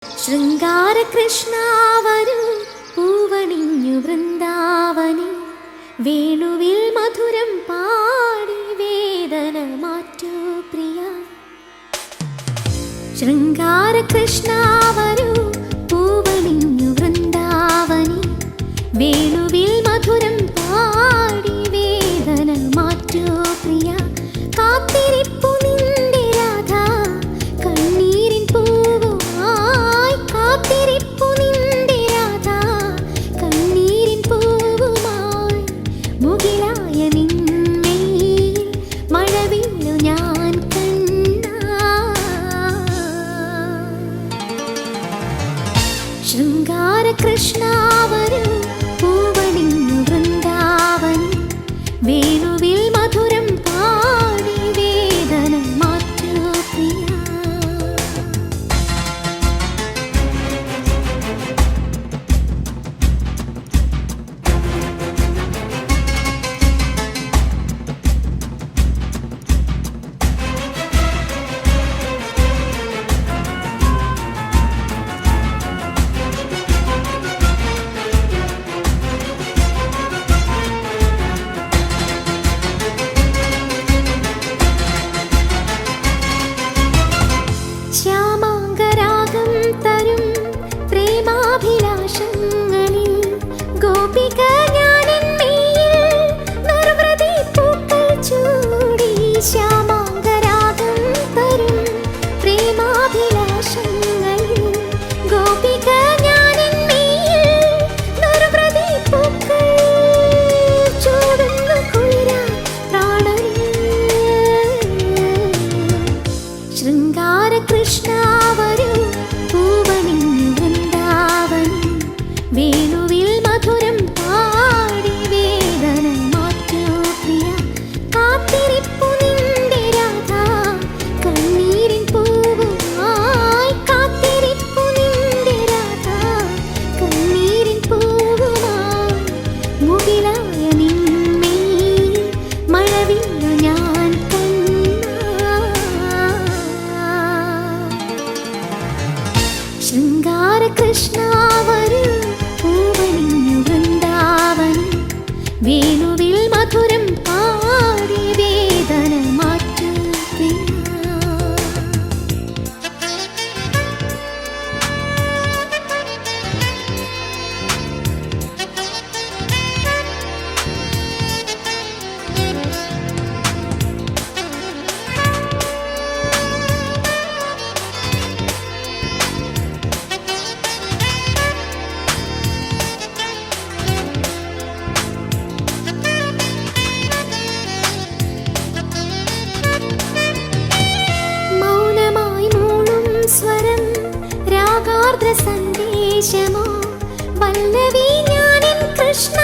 ശൃംഗാര കൃഷ്ണ വരൂ പൂവണിഞ്ഞു വൃന്ദാവനി വേണുവിൽ മധുരം പാടി വേദന മാറ്റൂ പ്രിയ. ശൃംഗാര കൃഷ്ണ വരൂ പൂവണിഞ്ഞു വൃന്ദാവനി വേണുവിൽ മധുരം പാടി വേദന മാറ്റൂ പ്രിയ. കാത്തിരിപ്പു നിന്റെ രാധ കണ്ണീരിൻ പൂവുമായി, കാത്തിരിപ്പു നിന്റെ രാധ കണ്ണീരിൻ പൂവുമായി. മുകിലായ നിന്മേൽ മഴവില്ലു ഞാൻ കണ്ട. ശൃംഗാര കൃഷ്ണ വരൂ പൂവണിഞ്ഞു വൃന്ദാവനി വേണുവിൽ മധുരം പാടി വേദന മാറ്റൂ പ്രിയ. ശ്യാമാംഗരാഗം തരും പ്രേമാഭിലാഷങ്ങളിൽ ഗോപിക ഞാനെന്മേൽ നിർവൃതി പൂക്കൾ ചൂടി. ശ്യാമാംഗരാഗം തരും പ്രേമാഭിലാഷങ്ങളിൽ ഗോപിക ഞാനെന്മേൽ നിർവൃതി പൂക്കൾ ചൂടുന്നു കുളിരാൻ പ്രാണനിൽ. ശൃംഗാര കൃഷ്ണ വരൂ പൂവണിഞ്ഞു വൃന്ദാവനി വേണുവിൽ മധുരം പാടി വേദന മാറ്റൂ പ്രിയ. കാത്തിരിപ്പു നിന്റെ രാധ കണ്ണീരിൻ പൂവുമായി, കാത്തിരിപ്പു നിന്റെ രാധ കണ്ണീരിൻ പൂവുമായി. മുകിലായ നിന്മേൽ മഴവില്ലു ഞാൻ കണ്ട. ശൃംഗാര കൃഷ്ണ വരൂ പൂവണിഞ്ഞു വൃന്ദാവനി വേണുവിൽ മധുരം പാടി വേദന മാറ്റൂ പ്രിയ. മൗനമായി മൂളും സ്വരം രാഗാർദ്ര സന്ദേശമോ വല്ലവി ഞാനെൻ കൃഷ്ണ.